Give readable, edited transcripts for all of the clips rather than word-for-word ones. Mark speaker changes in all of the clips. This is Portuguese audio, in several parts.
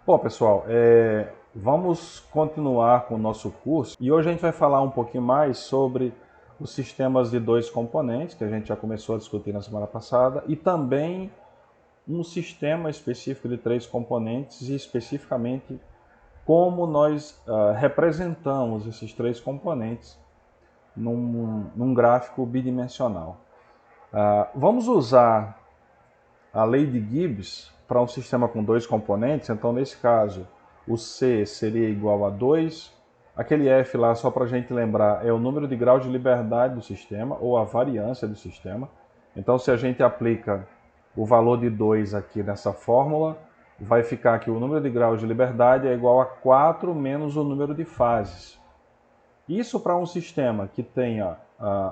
Speaker 1: Bom, pessoal, vamos continuar com o nosso curso e hoje a gente vai falar um pouquinho mais sobre os sistemas de dois componentes, que a gente já começou a discutir na semana passada, e também um sistema específico de três componentes e especificamente como nós representamos esses três componentes num gráfico bidimensional. Vamos usar a lei de Gibbs para um sistema com dois componentes, então nesse caso o C seria igual a 2, aquele F lá, só para a gente lembrar, é o número de graus de liberdade do sistema, ou a variância do sistema. Então se a gente aplica o valor de 2 aqui nessa fórmula, vai ficar que o número de graus de liberdade é igual a 4 menos o número de fases. Isso para um sistema que tenha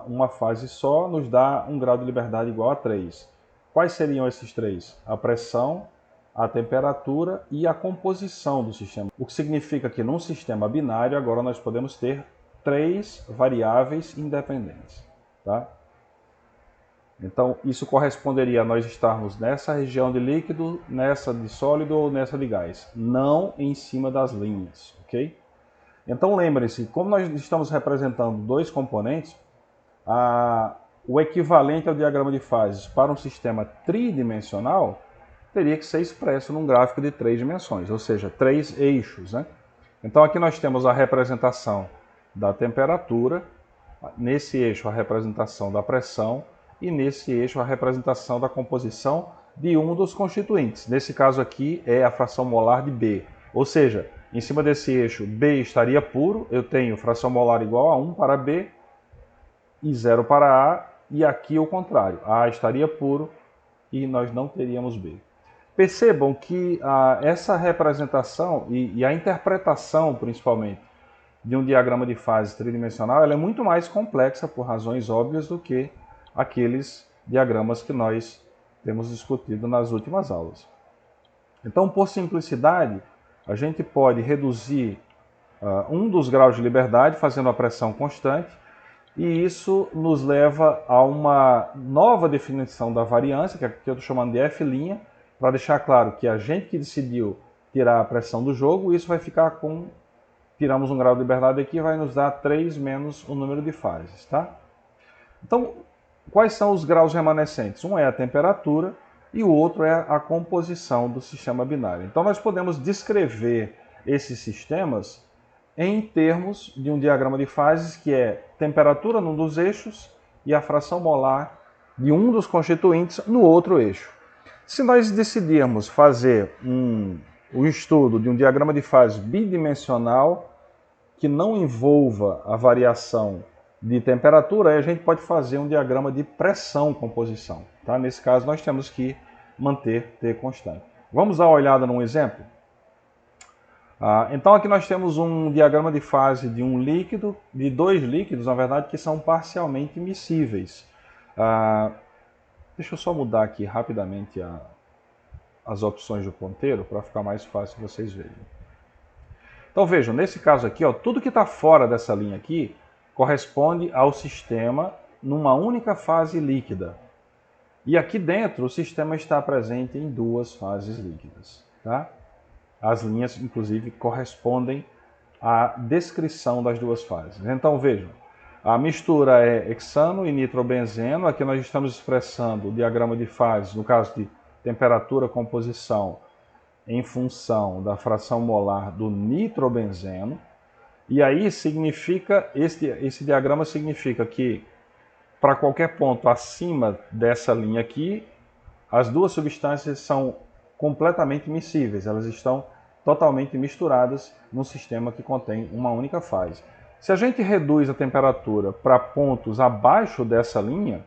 Speaker 1: uma fase só, nos dá um grau de liberdade igual a 3. Quais seriam esses três? A pressão, a temperatura e a composição do sistema. O que significa que num sistema binário, agora nós podemos ter três variáveis independentes. Tá? Então, isso corresponderia a nós estarmos nessa região de líquido, nessa de sólido ou nessa de gás. Não em cima das linhas, ok? Então, lembrem-se, como nós estamos representando dois componentes, o equivalente ao diagrama de fases para um sistema tridimensional teria que ser expresso num gráfico de três dimensões, ou seja, três eixos. Né? Então aqui nós temos a representação da temperatura, nesse eixo a representação da pressão e nesse eixo a representação da composição de um dos constituintes. Nesse caso aqui é a fração molar de B, ou seja, em cima desse eixo B estaria puro, eu tenho fração molar igual a 1 para B, e 0 para A, e aqui o contrário, A estaria puro e nós não teríamos B. Percebam que essa representação e a interpretação, principalmente, de um diagrama de fases tridimensional, ela é muito mais complexa por razões óbvias do que aqueles diagramas que nós temos discutido nas últimas aulas. Então, por simplicidade, a gente pode reduzir um dos graus de liberdade fazendo a pressão constante, e isso nos leva a uma nova definição da variância, que aqui eu estou chamando de F', para deixar claro que a gente que decidiu tirar a pressão do jogo, isso vai ficar com, tiramos um grau de liberdade aqui, vai nos dar 3 menos o número de fases. Tá? Então, quais são os graus remanescentes? Um é a temperatura e o outro é a composição do sistema binário. Então nós podemos descrever esses sistemas em termos de um diagrama de fases que é temperatura num dos eixos e a fração molar de um dos constituintes no outro eixo. Se nós decidirmos fazer o estudo de um diagrama de fases bidimensional que não envolva a variação de temperatura, aí a gente pode fazer um diagrama de pressão-composição. Tá? Nesse caso, nós temos que manter T constante. Vamos dar uma olhada num exemplo? Então aqui nós temos um diagrama de fase de um líquido, de dois líquidos, na verdade, que são parcialmente miscíveis. Deixa eu só mudar aqui rapidamente as opções do ponteiro para ficar mais fácil vocês verem. Então vejam, nesse caso aqui, tudo que está fora dessa linha aqui corresponde ao sistema numa única fase líquida. E aqui dentro o sistema está presente em duas fases líquidas. Tá? As linhas, inclusive, correspondem à descrição das duas fases. Então, vejam, a mistura é hexano e nitrobenzeno. Aqui nós estamos expressando o diagrama de fases, no caso de temperatura, composição, em função da fração molar do nitrobenzeno. E aí significa, esse diagrama significa que, para qualquer ponto acima dessa linha aqui, as duas substâncias são completamente miscíveis, elas estão totalmente misturadas num sistema que contém uma única fase. Se a gente reduz a temperatura para pontos abaixo dessa linha,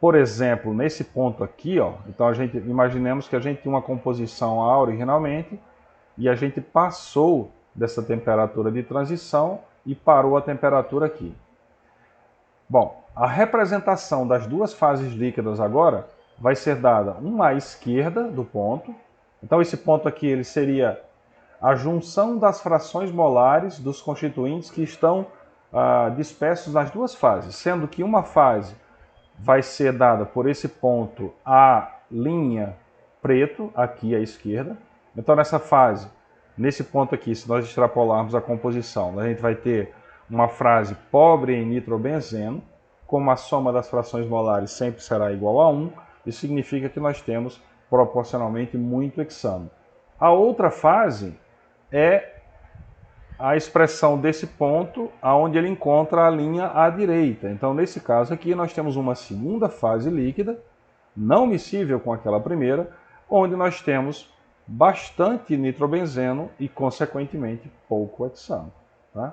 Speaker 1: por exemplo, nesse ponto aqui, então imaginemos que a gente tinha uma composição A originalmente e a gente passou dessa temperatura de transição e parou a temperatura aqui. Bom, a representação das duas fases líquidas agora vai ser dada uma à esquerda do ponto. Então esse ponto aqui ele seria a junção das frações molares dos constituintes que estão dispersos nas duas fases, sendo que uma fase vai ser dada por esse ponto A' preto, aqui à esquerda, Então nessa fase, nesse ponto aqui, se nós extrapolarmos a composição, a gente vai ter uma fase pobre em nitrobenzeno, como a soma das frações molares sempre será igual a 1, isso significa que nós temos proporcionalmente muito hexano. A outra fase é a expressão desse ponto onde ele encontra a linha à direita. Então, nesse caso aqui, nós temos uma segunda fase líquida, não miscível com aquela primeira, onde nós temos bastante nitrobenzeno e, consequentemente, pouco hexano. Tá?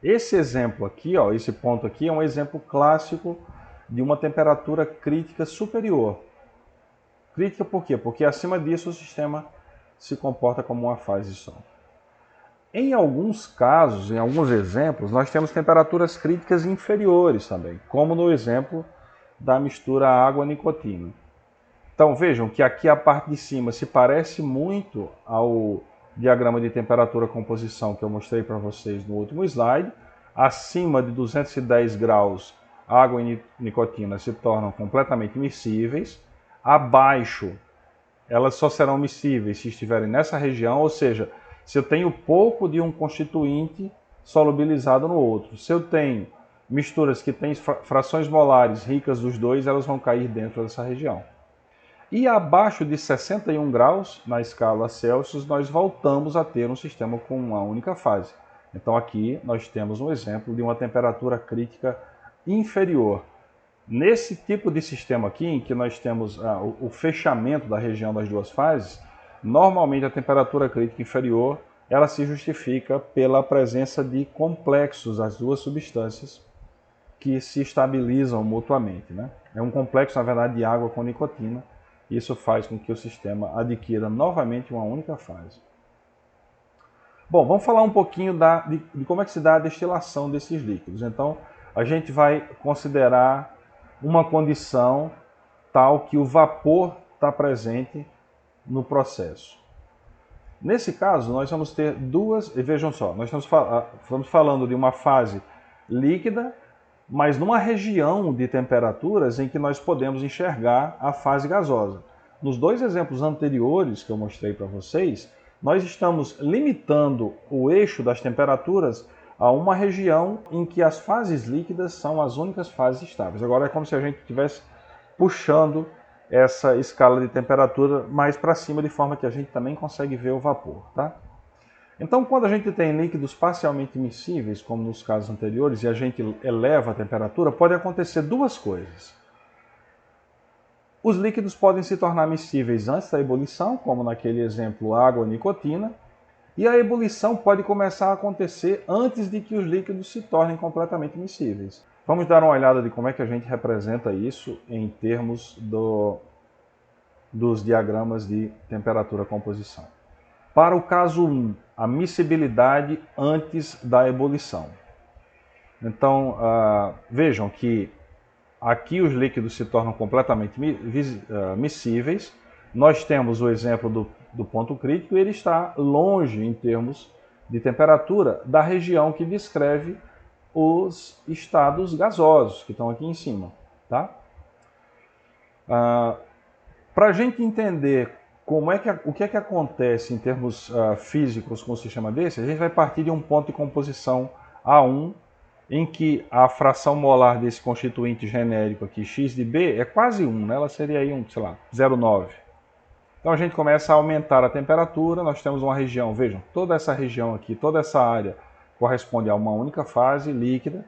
Speaker 1: Esse exemplo aqui, ó, esse ponto aqui, é um exemplo clássico de uma temperatura crítica superior. Crítica por quê? Porque acima disso o sistema se comporta como uma fase só. Em alguns casos, em alguns exemplos, nós temos temperaturas críticas inferiores também, como no exemplo da mistura água-nicotina. Então vejam que aqui a parte de cima se parece muito ao diagrama de temperatura-composição que eu mostrei para vocês no último slide. Acima de 210 graus, água e nicotina se tornam completamente miscíveis. Abaixo, elas só serão miscíveis se estiverem nessa região, ou seja, se eu tenho pouco de um constituinte solubilizado no outro. Se eu tenho misturas que têm frações molares ricas dos dois, elas vão cair dentro dessa região. E abaixo de 61 graus, na escala Celsius, nós voltamos a ter um sistema com uma única fase. Então aqui nós temos um exemplo de uma temperatura crítica inferior. Nesse tipo de sistema aqui, em que nós temos o fechamento da região das duas fases, normalmente a temperatura crítica inferior ela se justifica pela presença de complexos das duas substâncias que se estabilizam mutuamente, né? É um complexo, na verdade, de água com nicotina. Isso faz com que o sistema adquira novamente uma única fase. Bom, vamos falar um pouquinho de como é que se dá a destilação desses líquidos. Então, a gente vai considerar uma condição tal que o vapor está presente no processo. Nesse caso, nós vamos ter duas, e vejam só, nós estamos falando de uma fase líquida, mas numa região de temperaturas em que nós podemos enxergar a fase gasosa. Nos dois exemplos anteriores que eu mostrei para vocês, nós estamos limitando o eixo das temperaturas a uma região em que as fases líquidas são as únicas fases estáveis. Agora é como se a gente estivesse puxando essa escala de temperatura mais para cima, de forma que a gente também consegue ver o vapor. Tá? Então, quando a gente tem líquidos parcialmente miscíveis, como nos casos anteriores, e a gente eleva a temperatura, pode acontecer duas coisas. Os líquidos podem se tornar miscíveis antes da ebulição, como naquele exemplo água e nicotina, e a ebulição pode começar a acontecer antes de que os líquidos se tornem completamente miscíveis. Vamos dar uma olhada de como é que a gente representa isso em termos dos diagramas de temperatura-composição. Para o caso 1, a miscibilidade antes da ebulição. Então, vejam que aqui os líquidos se tornam completamente miscíveis. Nós temos o exemplo do ponto crítico e ele está longe em termos de temperatura da região que descreve os estados gasosos que estão aqui em cima. Tá? Para a gente entender o que é que acontece em termos físicos com um sistema desse, a gente vai partir de um ponto de composição A1, em que a fração molar desse constituinte genérico aqui, x de B, é quase 1, né? Ela seria aí sei lá, 0,9. Então a gente começa a aumentar a temperatura, nós temos uma região, vejam, toda essa região aqui, toda essa área corresponde a uma única fase líquida.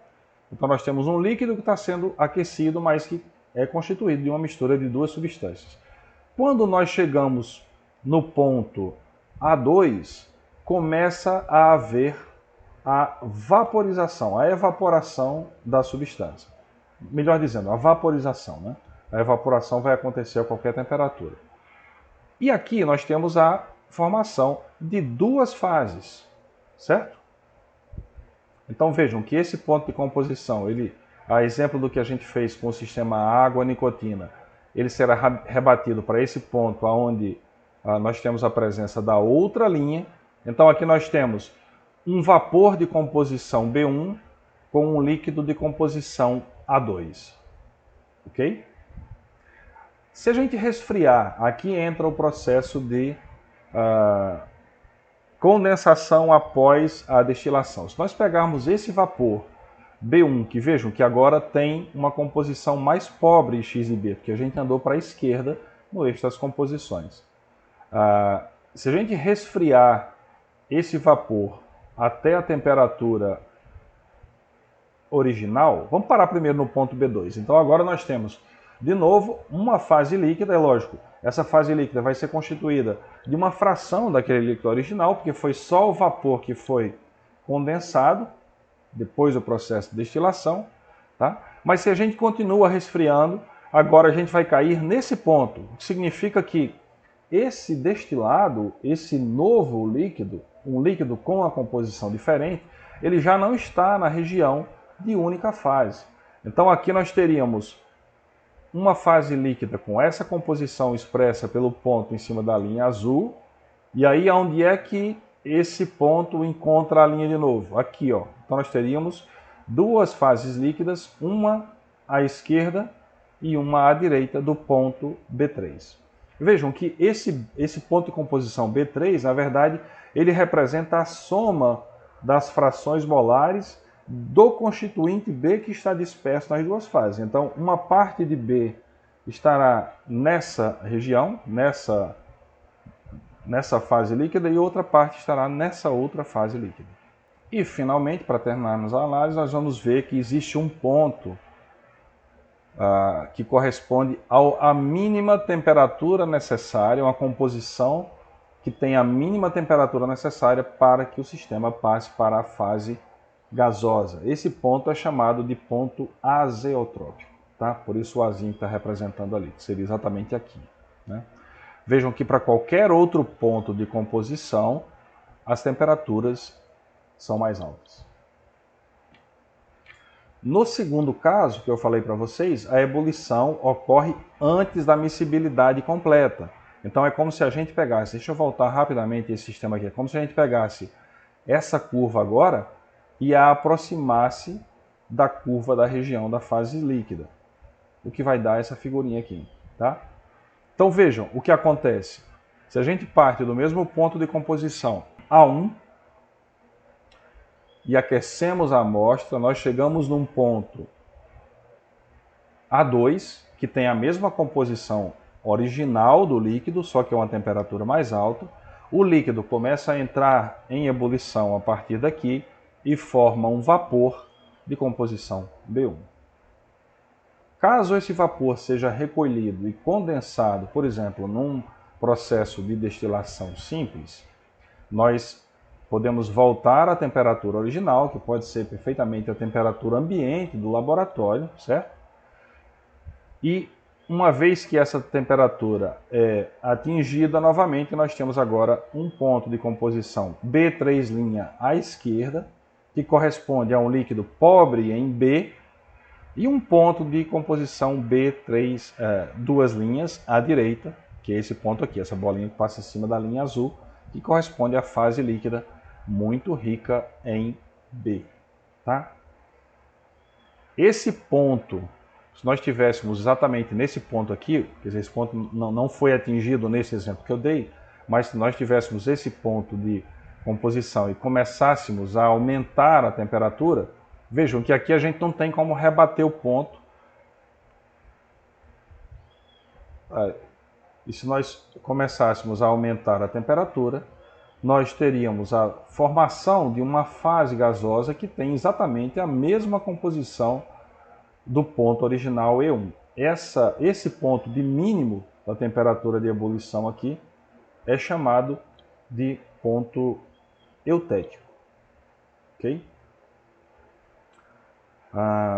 Speaker 1: Então nós temos um líquido que está sendo aquecido, mas que é constituído de uma mistura de duas substâncias. Quando nós chegamos no ponto A2, começa a haver a vaporização, a evaporação da substância. Melhor dizendo, a vaporização, né? A evaporação vai acontecer a qualquer temperatura. E aqui nós temos a formação de duas fases, certo? Então vejam que esse ponto de composição, a exemplo do que a gente fez com o sistema água-nicotina, ele será rebatido para esse ponto onde nós temos a presença da outra linha. Então aqui nós temos um vapor de composição B1 com um líquido de composição A2. Ok? Se a gente resfriar, aqui entra o processo de condensação após a destilação. Se nós pegarmos esse vapor B1, que vejam que agora tem uma composição mais pobre de X e B, porque a gente andou para a esquerda no eixo das composições. Se a gente resfriar esse vapor até a temperatura original, vamos parar primeiro no ponto B2. Então agora nós temos, de novo, uma fase líquida, é lógico, essa fase líquida vai ser constituída de uma fração daquele líquido original, porque foi só o vapor que foi condensado, depois do processo de destilação, tá? Mas se a gente continua resfriando, agora a gente vai cair nesse ponto, o que significa que esse destilado, esse novo líquido, um líquido com uma composição diferente, ele já não está na região de única fase. Então aqui nós teríamos uma fase líquida com essa composição expressa pelo ponto em cima da linha azul, e aí onde é que esse ponto encontra a linha de novo? Aqui, ó. Então nós teríamos duas fases líquidas, uma à esquerda e uma à direita do ponto B3. Vejam que esse ponto de composição B3, na verdade, ele representa a soma das frações molares do constituinte B que está disperso nas duas fases. Então, uma parte de B estará nessa região, nessa fase líquida, e outra parte estará nessa outra fase líquida. E, finalmente, para terminarmos a análise, nós vamos ver que existe um ponto que corresponde à mínima temperatura necessária, uma composição que tem a mínima temperatura necessária para que o sistema passe para a fase gasosa. Esse ponto é chamado de ponto azeotrópico, tá? Por isso o azinho está representando ali, que seria exatamente aqui, né? Vejam que para qualquer outro ponto de composição, as temperaturas são mais altas. No segundo caso, que eu falei para vocês, a ebulição ocorre antes da miscibilidade completa. Então é como se a gente pegasse, deixa eu voltar rapidamente esse sistema aqui, é como se a gente pegasse essa curva agora e a aproximasse da curva da região da fase líquida, o que vai dar essa figurinha aqui, tá? Então vejam o que acontece. Se a gente parte do mesmo ponto de composição A1 e aquecemos a amostra, nós chegamos num ponto A2, que tem a mesma composição original do líquido, só que é uma temperatura mais alta. O líquido começa a entrar em ebulição a partir daqui e forma um vapor de composição B1. Caso esse vapor seja recolhido e condensado, por exemplo, num processo de destilação simples, nós podemos voltar à temperatura original, que pode ser perfeitamente a temperatura ambiente do laboratório, certo? E uma vez que essa temperatura é atingida novamente, nós temos agora um ponto de composição B3' à esquerda, que corresponde a um líquido pobre em B, e um ponto de composição B3, duas linhas à direita, que é esse ponto aqui, essa bolinha que passa em cima da linha azul, que corresponde à fase líquida muito rica em B, tá? Esse ponto, se nós tivéssemos exatamente nesse ponto aqui, quer dizer, esse ponto não foi atingido nesse exemplo que eu dei, mas se nós tivéssemos esse ponto de composição e começássemos a aumentar a temperatura, vejam que aqui a gente não tem como rebater o ponto. E se nós começássemos a aumentar a temperatura, nós teríamos a formação de uma fase gasosa que tem exatamente a mesma composição do ponto original E1. Esse ponto de mínimo da temperatura de ebulição aqui é chamado de ponto eutético. Ok?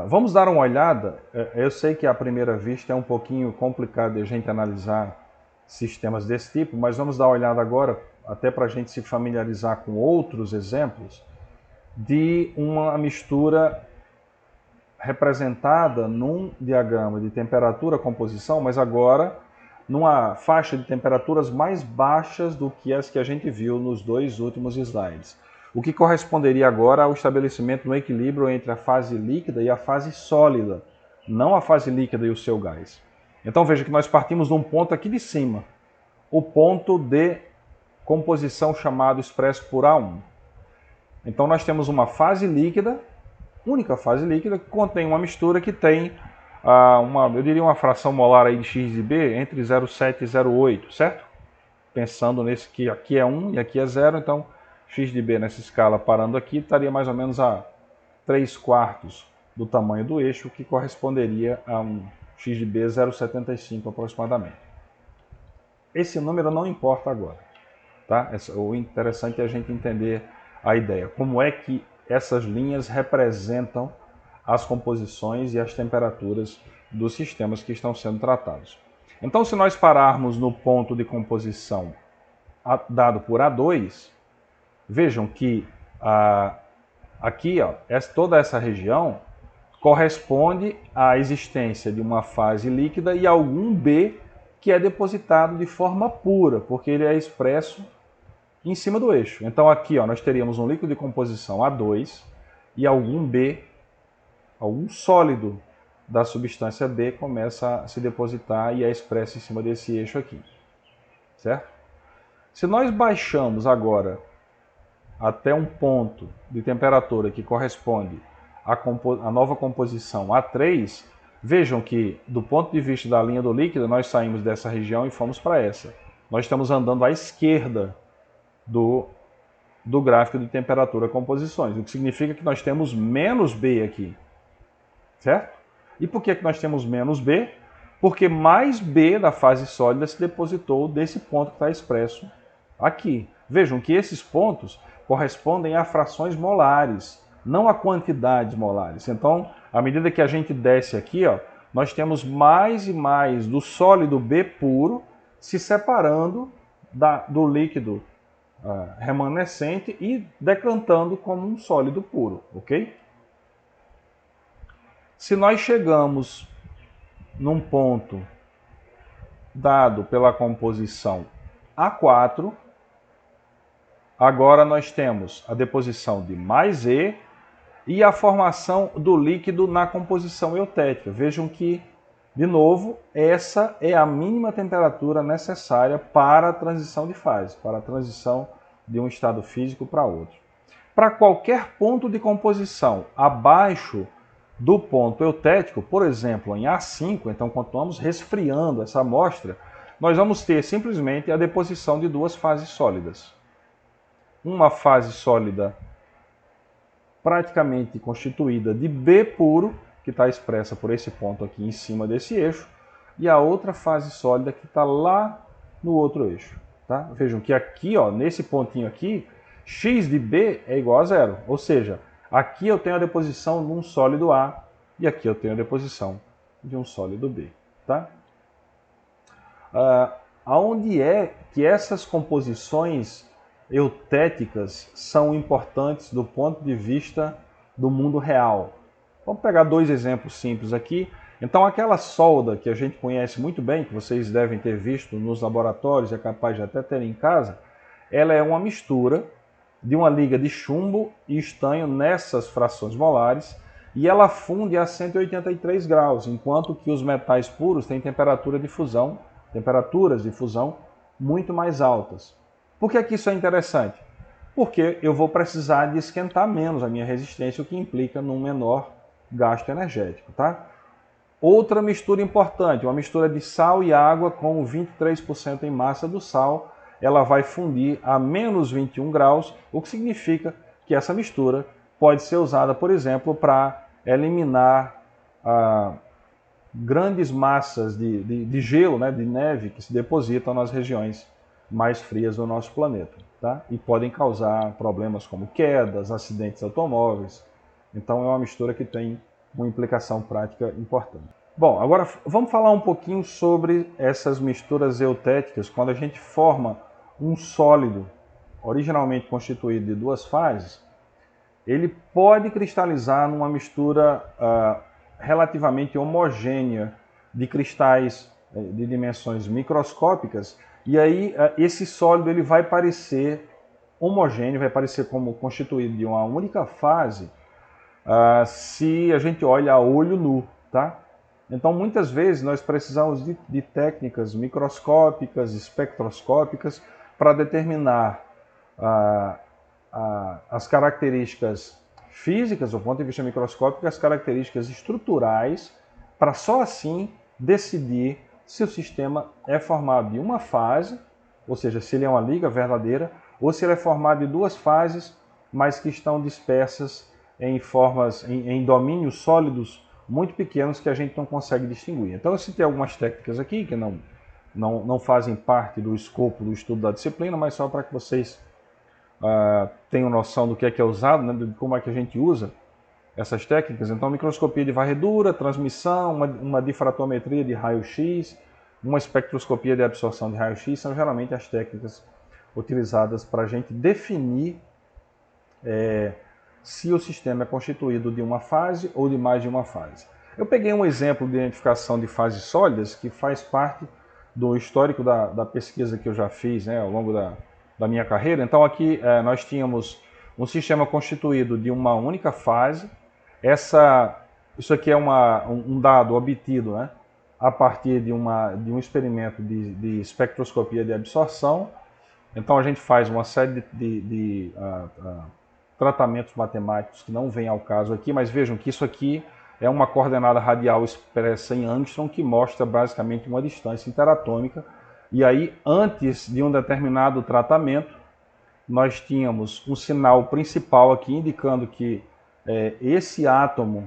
Speaker 1: Vamos dar uma olhada. Eu sei que à primeira vista é um pouquinho complicado de a gente analisar sistemas desse tipo, mas vamos dar uma olhada agora, até para a gente se familiarizar com outros exemplos, de uma mistura representada num diagrama de temperatura-composição, mas agora numa faixa de temperaturas mais baixas do que as que a gente viu nos dois últimos slides. O que corresponderia agora ao estabelecimento no equilíbrio entre a fase líquida e a fase sólida, não a fase líquida e o seu gás. Então veja que nós partimos de um ponto aqui de cima, o ponto de composição chamado expresso por A1. Então nós temos uma fase líquida, única fase líquida, que contém uma mistura que tem, eu diria uma fração molar aí de X de B entre 0,7 e 0,8, certo? Pensando nesse que aqui é 1 e aqui é 0, então X de B nessa escala parando aqui estaria mais ou menos a 3/4 do tamanho do eixo, que corresponderia a um X de B 0,75 aproximadamente. Esse número não importa agora, tá? O interessante é a gente entender a ideia, como é que essas linhas representam as composições e as temperaturas dos sistemas que estão sendo tratados. Então, se nós pararmos no ponto de composição dado por A2, vejam que aqui, ó, toda essa região corresponde à existência de uma fase líquida e algum B que é depositado de forma pura, porque ele é expresso em cima do eixo. Então aqui, ó, nós teríamos um líquido de composição A2 e algum B, algum sólido da substância B começa a se depositar e é expresso em cima desse eixo aqui, certo? Se nós baixamos agora até um ponto de temperatura que corresponde à nova composição A3, vejam que, do ponto de vista da linha do líquido, nós saímos dessa região e fomos para essa. Nós estamos andando à esquerda do gráfico de temperatura composições, o que significa que nós temos menos B aqui, certo? E por que nós temos menos B? Porque mais B da fase sólida se depositou desse ponto que está expresso aqui. Vejam que esses pontos correspondem a frações molares, não a quantidades molares. Então, à medida que a gente desce aqui, ó, nós temos mais e mais do sólido B puro se separando do líquido remanescente e decantando como um sólido puro, ok? Se nós chegamos num ponto dado pela composição A4, agora nós temos a deposição de mais E e a formação do líquido na composição eutética. Vejam que, de novo, essa é a mínima temperatura necessária para a transição de fase, para a transição de um estado físico para outro. Para qualquer ponto de composição abaixo do ponto eutético, por exemplo, em A5, então continuamos resfriando essa amostra, nós vamos ter simplesmente a deposição de duas fases sólidas. Uma fase sólida praticamente constituída de B puro, que está expressa por esse ponto aqui em cima desse eixo, e a outra fase sólida que está lá no outro eixo. Tá? Vejam que aqui, ó, nesse pontinho aqui, X de B é igual a zero, ou seja, aqui eu tenho a deposição de um sólido A e aqui eu tenho a deposição de um sólido B. Tá? Aonde é que essas composições eutéticas são importantes do ponto de vista do mundo real? Vamos pegar dois exemplos simples aqui. Então, aquela solda que a gente conhece muito bem, que vocês devem ter visto nos laboratórios, é capaz de até ter em casa, ela é uma mistura de uma liga de chumbo e estanho nessas frações molares, e ela funde a 183 graus, enquanto que os metais puros têm temperaturas de fusão muito mais altas. Por que isso é interessante? Porque eu vou precisar de esquentar menos a minha resistência, o que implica num menor gasto energético. Tá? Outra mistura importante, uma mistura de sal e água com 23% em massa do sal, ela vai fundir a menos 21 graus, o que significa que essa mistura pode ser usada, por exemplo, para eliminar grandes massas de gelo, né, de neve, que se depositam nas regiões mais frias do nosso planeta. Tá? E podem causar problemas como quedas, acidentes automóveis. Então é uma mistura que tem uma implicação prática importante. Bom, agora vamos falar um pouquinho sobre essas misturas eutéticas. Quando a gente forma um sólido originalmente constituído de duas fases, ele pode cristalizar numa mistura relativamente homogênea de cristais de dimensões microscópicas, e aí esse sólido ele vai parecer homogêneo, vai parecer como constituído de uma única fase, se a gente olha a olho nu, tá? Então, muitas vezes, nós precisamos de técnicas microscópicas, espectroscópicas, para determinar as características físicas, do ponto de vista microscópico, as características estruturais, para só assim decidir se o sistema é formado de uma fase, ou seja, se ele é uma liga verdadeira, ou se ele é formado de duas fases, mas que estão dispersas em domínios sólidos muito pequenos que a gente não consegue distinguir. Então eu citei algumas técnicas aqui que não fazem parte do escopo do estudo da disciplina, mas só para que vocês tenham noção do que é usado, né, de como é que a gente usa essas técnicas. Então, microscopia de varredura, transmissão, uma difratometria de raio-x, uma espectroscopia de absorção de raio-x são geralmente as técnicas utilizadas para a gente definir se o sistema é constituído de uma fase ou de mais de uma fase. Eu peguei um exemplo de identificação de fases sólidas que faz parte do histórico da pesquisa que eu já fiz, né, ao longo da minha carreira. Então aqui nós tínhamos um sistema constituído de uma única fase. Isso aqui é um dado obtido, né, a partir de um experimento de espectroscopia de absorção. Então a gente faz uma série de tratamentos matemáticos que não vêm ao caso aqui, mas vejam que isso aqui é uma coordenada radial expressa em angstrom que mostra basicamente uma distância interatômica. E aí, antes de um determinado tratamento, nós tínhamos um sinal principal aqui indicando que esse átomo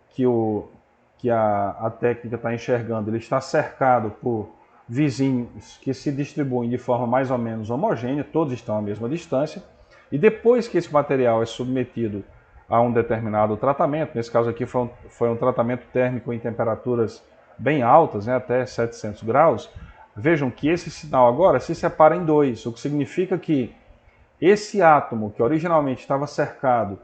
Speaker 1: que a técnica está enxergando, ele está cercado por vizinhos que se distribuem de forma mais ou menos homogênea, todos estão à mesma distância. E depois que esse material é submetido a um determinado tratamento, nesse caso aqui foi um tratamento térmico em temperaturas bem altas, né, até 700 graus, vejam que esse sinal agora se separa em dois, o que significa que esse átomo, que originalmente estava cercado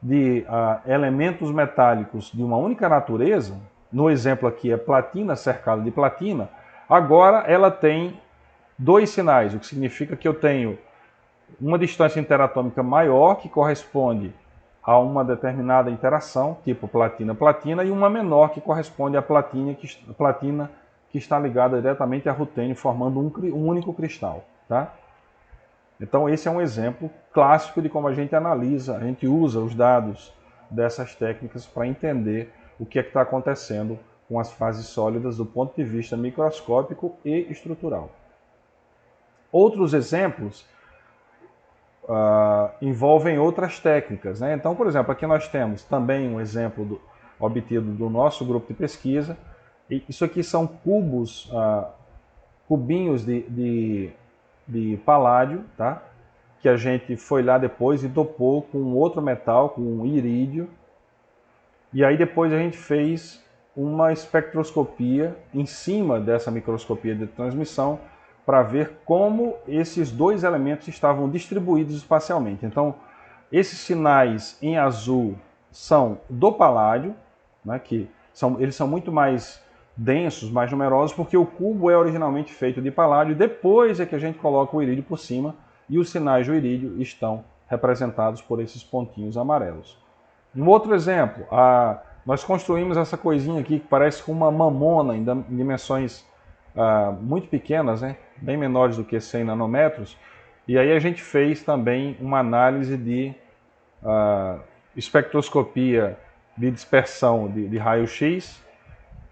Speaker 1: de elementos metálicos de uma única natureza, no exemplo aqui é platina cercada de platina, agora ela tem dois sinais, o que significa que eu tenho uma distância interatômica maior, que corresponde a uma determinada interação, tipo platina-platina, e uma menor, que corresponde à platina que está ligada diretamente a rutênio, formando um único cristal. Tá? Então esse é um exemplo clássico de como a gente analisa, a gente usa os dados dessas técnicas para entender o que é que está acontecendo com as fases sólidas do ponto de vista microscópico e estrutural. Outros exemplos envolvem outras técnicas, né? Então, por exemplo, aqui nós temos também um exemplo obtido do nosso grupo de pesquisa. E isso aqui são cubinhos de paládio, tá? Que a gente foi lá depois e dopou com outro metal, com irídio. E aí depois a gente fez uma espectroscopia em cima dessa microscopia de transmissão para ver como esses dois elementos estavam distribuídos espacialmente. Então, esses sinais em azul são do paládio, né, eles são muito mais densos, mais numerosos, porque o cubo é originalmente feito de paládio, depois é que a gente coloca o irídio por cima, e os sinais do irídio estão representados por esses pontinhos amarelos. Um outro exemplo, nós construímos essa coisinha aqui que parece com uma mamona em dimensões muito pequenas, né? Bem menores do que 100 nanômetros, e aí a gente fez também uma análise de espectroscopia de dispersão de raio-x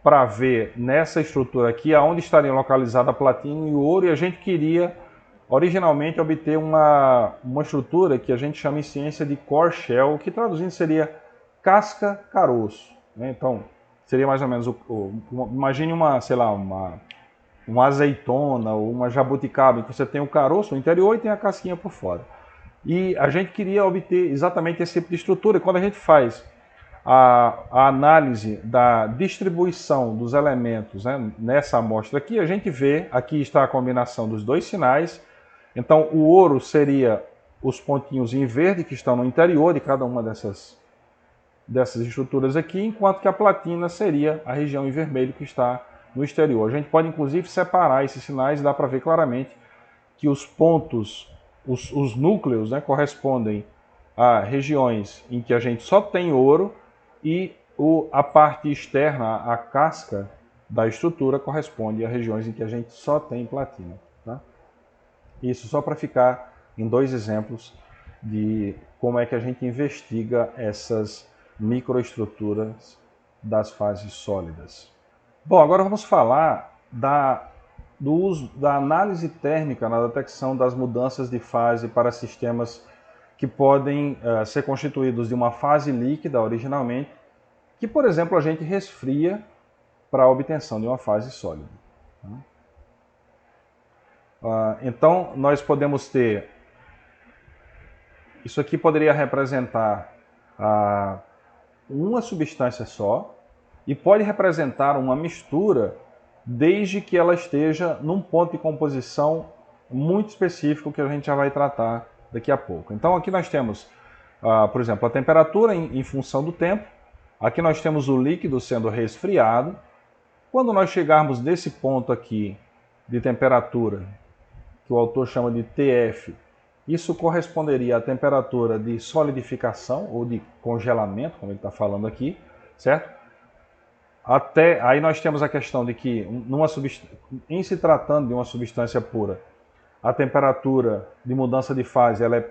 Speaker 1: para ver nessa estrutura aqui aonde estaria localizada a platina e o ouro, e a gente queria originalmente obter uma estrutura que a gente chama em ciência de core shell, que traduzindo seria casca-caroço, né? Então seria mais ou menos imagine uma azeitona ou uma jabuticaba, em que você tem o caroço no interior e tem a casquinha por fora. E a gente queria obter exatamente esse tipo de estrutura. Quando a gente faz a análise da distribuição dos elementos, né, nessa amostra aqui, a gente vê, aqui está a combinação dos dois sinais. Então o ouro seria os pontinhos em verde que estão no interior de cada uma dessas estruturas aqui, enquanto que a platina seria a região em vermelho que está no exterior. A gente pode inclusive separar esses sinais e dá para ver claramente que os pontos, os núcleos, né, correspondem a regiões em que a gente só tem ouro, e A parte externa, a casca da estrutura, corresponde a regiões em que a gente só tem platina. Tá? Isso só para ficar em dois exemplos de como é que a gente investiga essas microestruturas das fases sólidas. Bom, agora vamos falar do uso da análise térmica na detecção das mudanças de fase para sistemas que podem ser constituídos de uma fase líquida originalmente, que, por exemplo, a gente resfria para a obtenção de uma fase sólida. Então, nós podemos ter... Isso aqui poderia representar uma substância só e pode representar uma mistura desde que ela esteja num ponto de composição muito específico que a gente já vai tratar daqui a pouco. Então aqui nós temos, por exemplo, a temperatura em função do tempo. Aqui nós temos o líquido sendo resfriado. Quando nós chegarmos nesse ponto aqui de temperatura, que o autor chama de TF, isso corresponderia à temperatura de solidificação ou de congelamento, como ele está falando aqui, certo? Até aí nós temos a questão de que, em se tratando de uma substância pura, a temperatura de mudança de fase ela é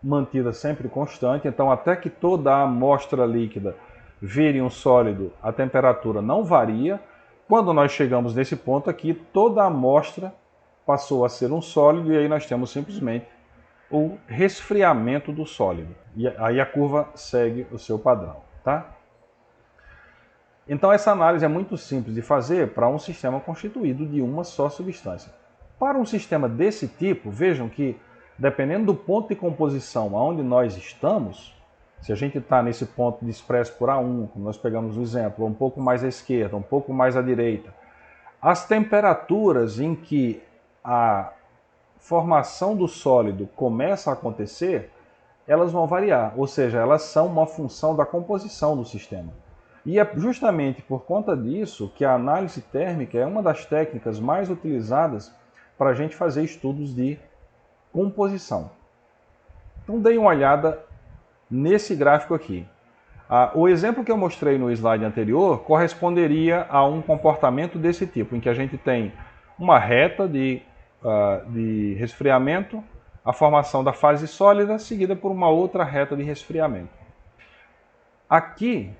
Speaker 1: mantida sempre constante, então até que toda a amostra líquida vire um sólido, a temperatura não varia. Quando nós chegamos nesse ponto aqui, toda a amostra passou a ser um sólido e aí nós temos simplesmente o resfriamento do sólido. E aí a curva segue o seu padrão, tá? Então essa análise é muito simples de fazer para um sistema constituído de uma só substância. Para um sistema desse tipo, vejam que dependendo do ponto de composição aonde nós estamos, se a gente está nesse ponto de expresso por A1, como nós pegamos o exemplo, um pouco mais à esquerda, um pouco mais à direita, as temperaturas em que a formação do sólido começa a acontecer, elas vão variar, ou seja, elas são uma função da composição do sistema. E é justamente por conta disso que a análise térmica é uma das técnicas mais utilizadas para a gente fazer estudos de composição. Então deem uma olhada nesse gráfico aqui. O exemplo que eu mostrei no slide anterior corresponderia a um comportamento desse tipo, em que a gente tem uma reta de resfriamento, a formação da fase sólida, seguida por uma outra reta de resfriamento. Aqui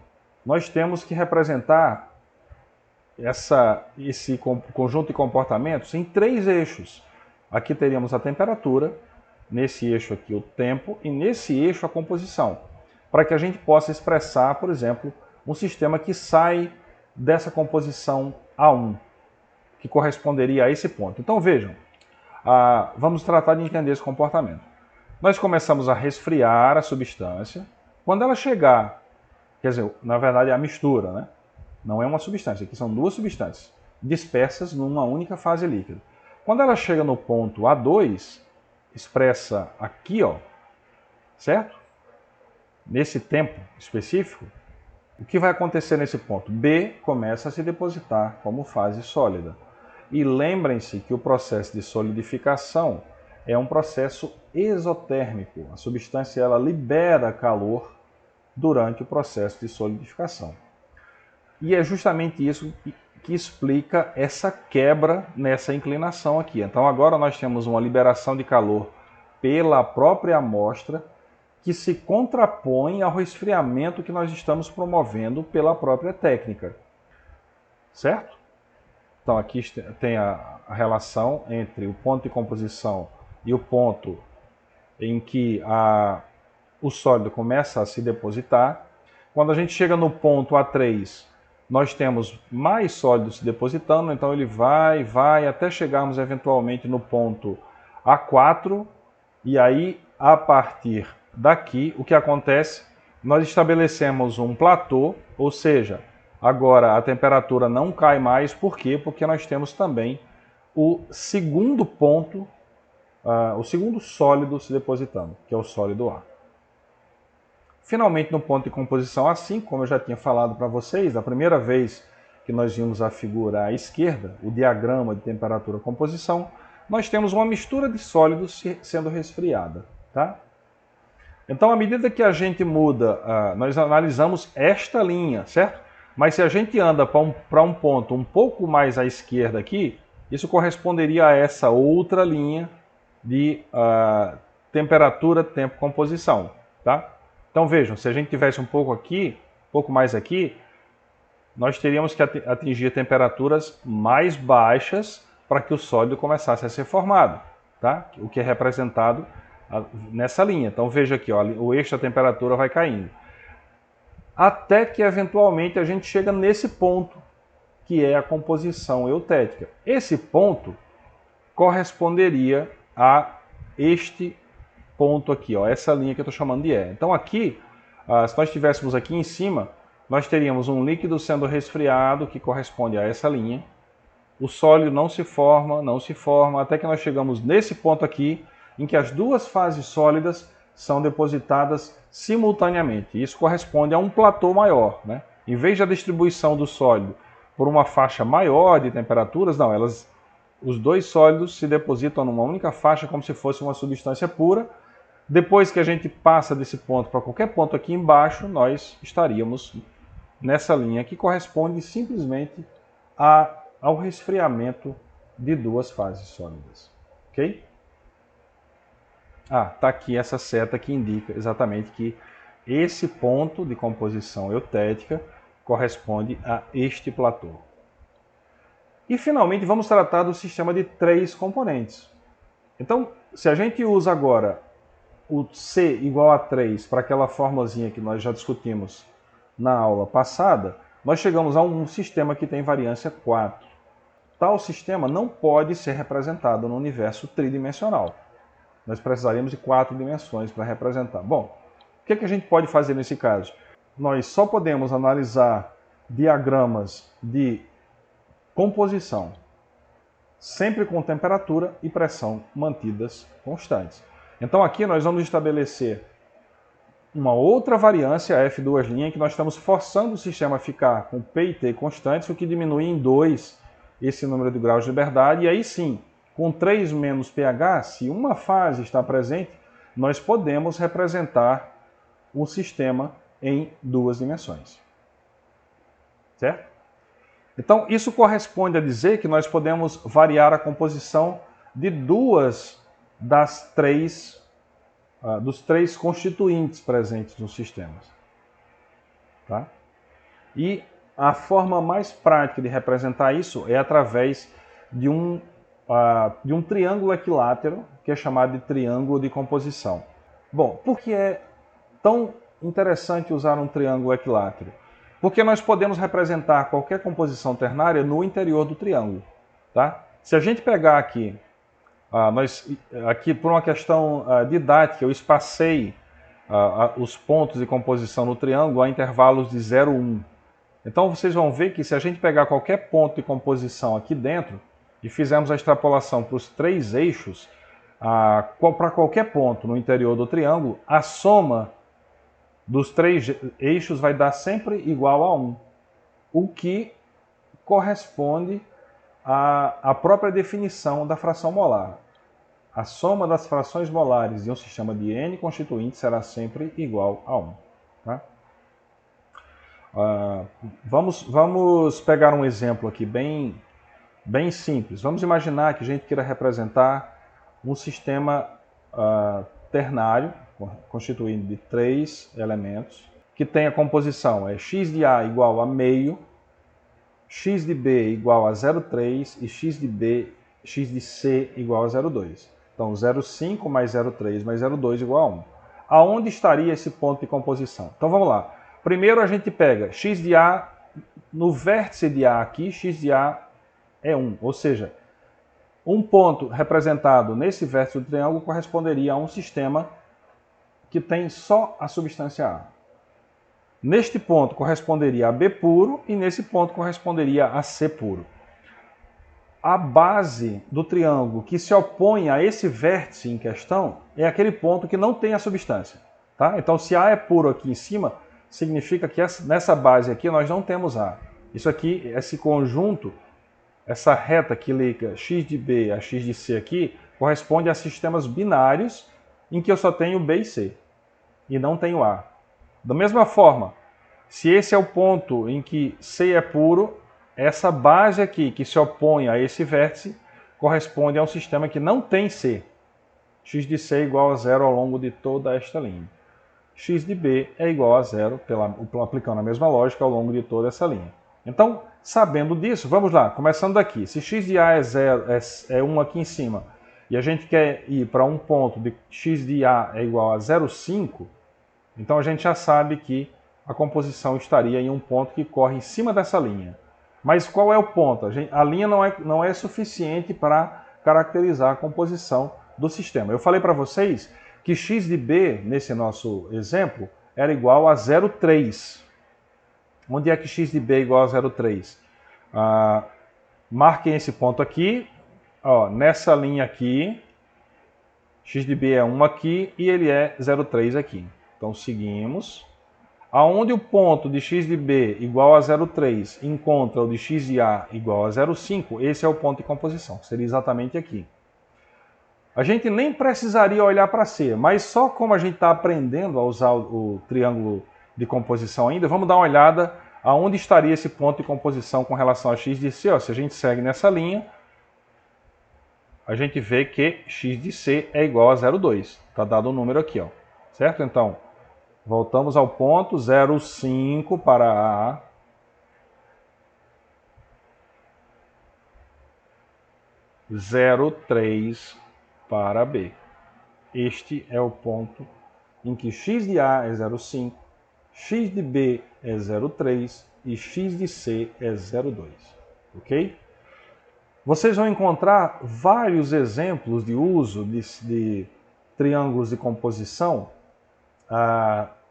Speaker 1: nós temos que representar esse conjunto de comportamentos em três eixos. Aqui teríamos a temperatura, nesse eixo aqui o tempo e nesse eixo a composição, para que a gente possa expressar, por exemplo, um sistema que sai dessa composição A1, que corresponderia a esse ponto. Então vejam, vamos tratar de entender esse comportamento. Nós começamos a resfriar a substância. Quando ela chegar, quer dizer, na verdade é a mistura, né? Não é uma substância, aqui são duas substâncias dispersas numa única fase líquida. Quando ela chega no ponto A2, expressa aqui, ó, certo? Nesse tempo específico, o que vai acontecer nesse ponto? B começa a se depositar como fase sólida. E lembrem-se que o processo de solidificação é um processo exotérmico. A substância ela libera calor durante o processo de solidificação. E é justamente isso que explica essa quebra nessa inclinação aqui. Então agora nós temos uma liberação de calor pela própria amostra que se contrapõe ao resfriamento que nós estamos promovendo pela própria técnica. Certo? Então aqui tem a relação entre o ponto de composição e o ponto em que o sólido começa a se depositar. Quando a gente chega no ponto A3, nós temos mais sólidos se depositando, então ele vai até chegarmos eventualmente no ponto A4, e aí a partir daqui o que acontece? Nós estabelecemos um platô, ou seja, agora a temperatura não cai mais, por quê? Porque nós temos também o segundo ponto, o segundo sólido se depositando, que é o sólido A. Finalmente, no ponto de composição A5, como eu já tinha falado para vocês, da primeira vez que nós vimos a figura à esquerda, o diagrama de temperatura-composição, nós temos uma mistura de sólidos sendo resfriada. Tá? Então, à medida que a gente muda, nós analisamos esta linha, certo? Mas se a gente anda para um ponto um pouco mais à esquerda aqui, isso corresponderia a essa outra linha de temperatura, tempo, composição, tá? Então vejam, se a gente tivesse um pouco aqui, um pouco mais aqui, nós teríamos que atingir temperaturas mais baixas para que o sólido começasse a ser formado, tá? O que é representado nessa linha. Então veja aqui, ó, o eixo da temperatura vai caindo. Até que eventualmente a gente chega nesse ponto, que é a composição eutética. Esse ponto corresponderia a este ponto aqui, ó, essa linha que eu estou chamando de E. Então aqui, se nós estivéssemos aqui em cima, nós teríamos um líquido sendo resfriado, que corresponde a essa linha. O sólido não se forma, até que nós chegamos nesse ponto aqui, em que as duas fases sólidas são depositadas simultaneamente. Isso corresponde a um platô maior, né? Em vez da distribuição do sólido por uma faixa maior de temperaturas, não, os dois sólidos se depositam numa única faixa como se fosse uma substância pura. Depois que a gente passa desse ponto para qualquer ponto aqui embaixo, nós estaríamos nessa linha que corresponde simplesmente ao resfriamento de duas fases sólidas. Ok? Está aqui essa seta que indica exatamente que esse ponto de composição eutética corresponde a este platô. E finalmente vamos tratar do sistema de 3 componentes. Então, se a gente usa agora o C igual a 3 para aquela formulazinha que nós já discutimos na aula passada, nós chegamos a um sistema que tem variância 4. Tal sistema não pode ser representado no universo tridimensional. Nós precisaríamos de 4 dimensões para representar. Bom, o que a gente pode fazer nesse caso? Nós só podemos analisar diagramas de composição, sempre com temperatura e pressão mantidas constantes. Então aqui nós vamos estabelecer uma outra variância, a F2', que nós estamos forçando o sistema a ficar com P e T constantes, o que diminui em 2 esse número de graus de liberdade, e aí sim, com 3 menos pH, se uma fase está presente, nós podemos representar o sistema em 2 dimensões. Certo? Então, isso corresponde a dizer que nós podemos variar a composição de dos 3 constituintes presentes nos sistemas. Tá? E a forma mais prática de representar isso é através de um triângulo equilátero, que é chamado de triângulo de composição. Bom, por que é tão interessante usar um triângulo equilátero? Porque nós podemos representar qualquer composição ternária no interior do triângulo. Tá? Se a gente pegar aqui, aqui por uma questão didática, eu espacei os pontos de composição no triângulo a intervalos de 0, 1. Então vocês vão ver que se a gente pegar qualquer ponto de composição aqui dentro e fizermos a extrapolação para os 3 eixos, para qualquer ponto no interior do triângulo, a soma dos 3 eixos vai dar sempre igual a 1, o que corresponde à própria definição da fração molar. A soma das frações molares de um sistema de N constituintes será sempre igual a 1. Tá? Vamos pegar um exemplo aqui bem simples. Vamos imaginar que a gente queira representar um sistema ternário, constituído de 3 elementos, que tem a composição x de A igual a meio, x de B igual a 0,3 e x de C igual a 0,2. Então, 0,5 mais 0,3 mais 0,2 igual a 1. Aonde estaria esse ponto de composição? Então, vamos lá. Primeiro, a gente pega x de A, no vértice de A aqui, x de A é 1. Ou seja, um ponto representado nesse vértice do triângulo corresponderia a um sistema que tem só a substância A. Neste ponto corresponderia a B puro e nesse ponto corresponderia a C puro. A base do triângulo que se opõe a esse vértice em questão é aquele ponto que não tem a substância. Tá? Então, se A é puro aqui em cima, significa que nessa base aqui nós não temos A. Isso aqui, esse conjunto, essa reta que liga x de B a x de C aqui, corresponde a sistemas binários em que eu só tenho B e C. e não tenho A. Da mesma forma, se esse é o ponto em que C é puro, essa base aqui que se opõe a esse vértice corresponde a um sistema que não tem C. X de C é igual a zero ao longo de toda esta linha. X de B é igual a zero, aplicando a mesma lógica, ao longo de toda essa linha. Então, sabendo disso, vamos lá, começando daqui. Se x de A é 0, é 1 aqui em cima, e a gente quer ir para um ponto de x de A é igual a 0,5, então a gente já sabe que a composição estaria em um ponto que corre em cima dessa linha. Mas qual é o ponto? A linha não é suficiente para caracterizar a composição do sistema. Eu falei para vocês que x de B, nesse nosso exemplo, era igual a 0,3. Onde é que x de B é igual a 0,3? Marquem esse ponto aqui, ó, nessa linha aqui, x de B é 1 aqui e ele é 0,3 aqui. Então seguimos. Aonde o ponto de x de B igual a 0,3 encontra o de x de A igual a 0,5, esse é o ponto de composição, seria exatamente aqui. A gente nem precisaria olhar para C, mas só como a gente está aprendendo a usar o triângulo de composição ainda, vamos dar uma olhada aonde estaria esse ponto de composição com relação a x de C. Ó, se a gente segue nessa linha, a gente vê que x de C é igual a 0,2. Está dado o número aqui, ó, certo? Então, voltamos ao ponto 0,5 para A. 0,3 para B. Este é o ponto em que x de A é 0,5, x de B é 0,3 e x de C é 0,2. Ok? Vocês vão encontrar vários exemplos de uso de triângulos de composição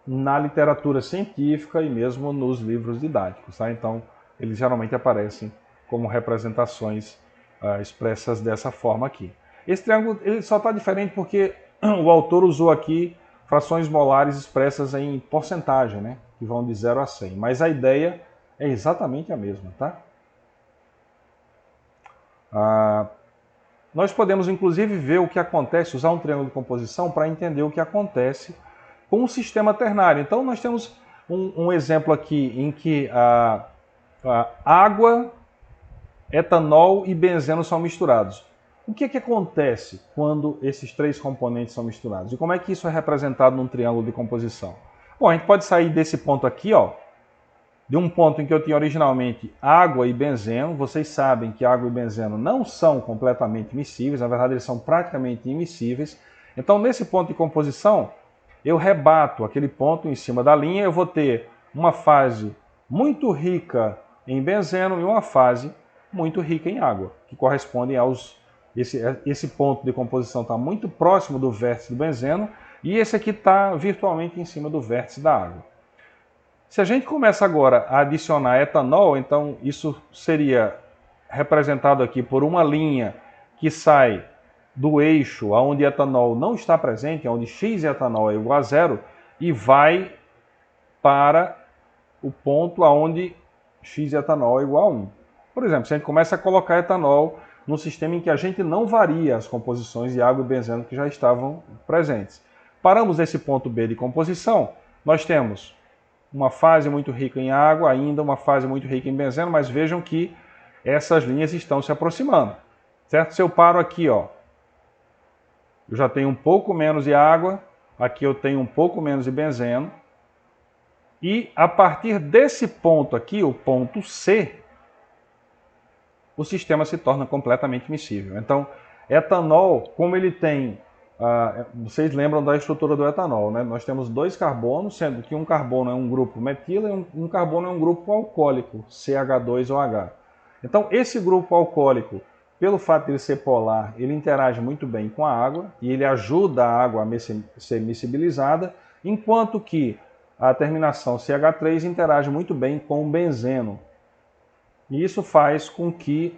Speaker 1: na literatura científica e mesmo nos livros didáticos. Tá? Então, eles geralmente aparecem como representações expressas dessa forma aqui. Esse triângulo ele só está diferente porque o autor usou aqui frações molares expressas em porcentagem, né? Que vão de 0 a 100. Mas a ideia é exatamente a mesma, tá? Nós podemos, inclusive, ver o que acontece, usar um triângulo de composição para entender o que acontece com o sistema ternário. Então, nós temos um exemplo aqui em que a água, etanol e benzeno são misturados. O que acontece quando esses três componentes são misturados? E como é que isso é representado num triângulo de composição? Bom, a gente pode sair desse ponto aqui, ó, de um ponto em que eu tinha originalmente água e benzeno. Vocês sabem que água e benzeno não são completamente miscíveis, na verdade eles são praticamente immiscíveis. Então, nesse ponto de composição, eu rebato aquele ponto em cima da linha, eu vou ter uma fase muito rica em benzeno e uma fase muito rica em água, que correspondem aos... Esse ponto de composição está muito próximo do vértice do benzeno e esse aqui está virtualmente em cima do vértice da água. Se a gente começa agora a adicionar etanol, então isso seria representado aqui por uma linha que sai do eixo onde etanol não está presente, onde x de etanol é igual a zero, e vai para o ponto onde x de etanol é igual a 1. Por exemplo, se a gente começa a colocar etanol num sistema em que a gente não varia as composições de água e benzeno que já estavam presentes. Paramos nesse ponto B de composição, nós temos uma fase muito rica em água, ainda uma fase muito rica em benzeno, mas vejam que essas linhas estão se aproximando, certo? Se eu paro aqui, ó, eu já tenho um pouco menos de água, aqui eu tenho um pouco menos de benzeno, e a partir desse ponto aqui, o ponto C, o sistema se torna completamente miscível. Então, etanol, como ele tem... vocês lembram da estrutura do etanol, né? Nós temos dois carbonos, sendo que um carbono é um grupo metila e um carbono é um grupo alcoólico, CH2OH. Então, esse grupo alcoólico, pelo fato de ele ser polar, ele interage muito bem com a água e ele ajuda a água a ser miscibilizada, enquanto que a terminação CH3 interage muito bem com o benzeno. E isso faz com que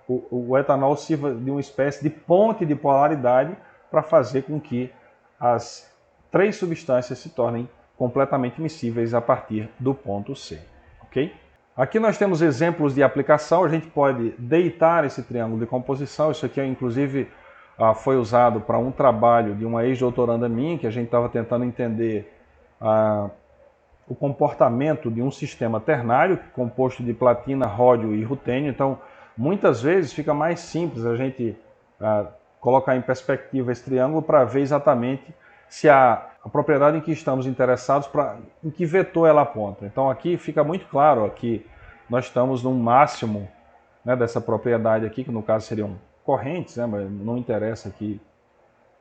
Speaker 1: o etanol sirva de uma espécie de ponte de polaridade para fazer com que as três substâncias se tornem completamente miscíveis a partir do ponto C. Ok? Aqui nós temos exemplos de aplicação. A gente pode deitar esse triângulo de composição. Isso aqui é inclusive foi usado para um trabalho de uma ex-doutoranda minha, que a gente estava tentando entender o comportamento de um sistema ternário, composto de platina, ródio e rutênio. Então, muitas vezes fica mais simples a gente colocar em perspectiva esse triângulo para ver exatamente se a propriedade em que estamos interessados, em que vetor ela aponta. Então, aqui fica muito claro que nós estamos no máximo, né, dessa propriedade aqui, que no caso seriam correntes, né, mas não interessa aqui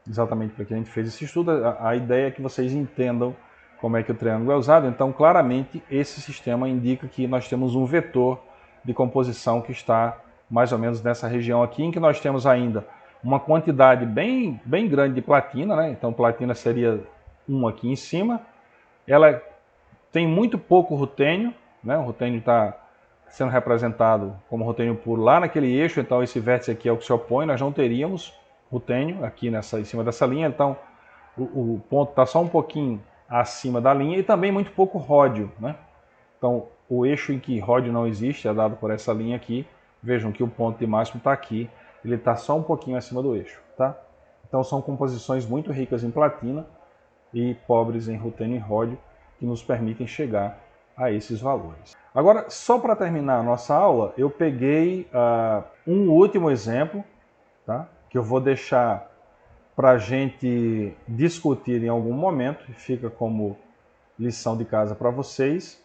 Speaker 1: exatamente para que a gente fez esse estudo. A ideia é que vocês entendam como é que o triângulo é usado. Então, claramente, esse sistema indica que nós temos um vetor de composição que está mais ou menos nessa região aqui, em que nós temos ainda uma quantidade bem grande de platina, né? Então, platina seria 1 aqui em cima. Ela tem muito pouco rutênio, né? O rutênio está sendo representado como rutênio puro lá naquele eixo, então esse vértice aqui é o que se opõe, nós não teríamos rutênio aqui em cima dessa linha, então o ponto está só um pouquinho acima da linha e também muito pouco ródio, né? Então o eixo em que ródio não existe é dado por essa linha aqui. Vejam que o ponto de máximo está aqui, ele está só um pouquinho acima do eixo, tá? Então são composições muito ricas em platina e pobres em rutênio e ródio, que nos permitem chegar a esses valores. Agora, só para terminar a nossa aula, eu peguei um último exemplo, tá? Que eu vou deixar para a gente discutir em algum momento, fica como lição de casa para vocês.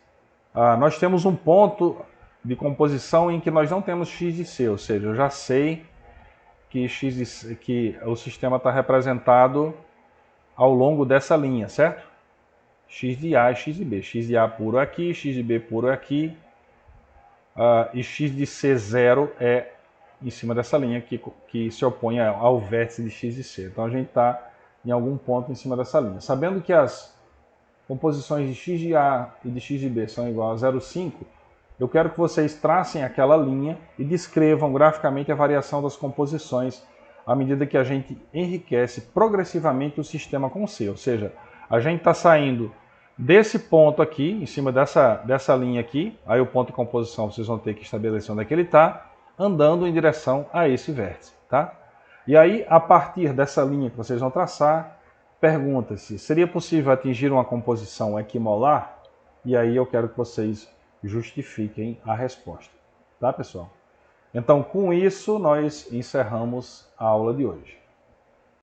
Speaker 1: Nós temos um ponto de composição em que nós não temos x de c, ou seja, eu já sei que, que o sistema está representado ao longo dessa linha, certo? X de A e X de B. X de A puro aqui, X de B puro aqui, e X de C zero é em cima dessa linha que se opõe ao vértice de X de C. Então a gente está em algum ponto em cima dessa linha. Sabendo que as composições de X de A e de X de B são igual a 0,5, eu quero que vocês tracem aquela linha e descrevam graficamente a variação das composições à medida que a gente enriquece progressivamente o sistema com C. Ou seja, a gente está saindo desse ponto aqui, em cima dessa linha aqui, aí o ponto de composição vocês vão ter que estabelecer onde é que ele está, andando em direção a esse vértice, tá? E aí, a partir dessa linha que vocês vão traçar, pergunta-se, seria possível atingir uma composição equimolar? E aí eu quero que vocês justifiquem a resposta, tá, pessoal? Então, com isso, nós encerramos a aula de hoje.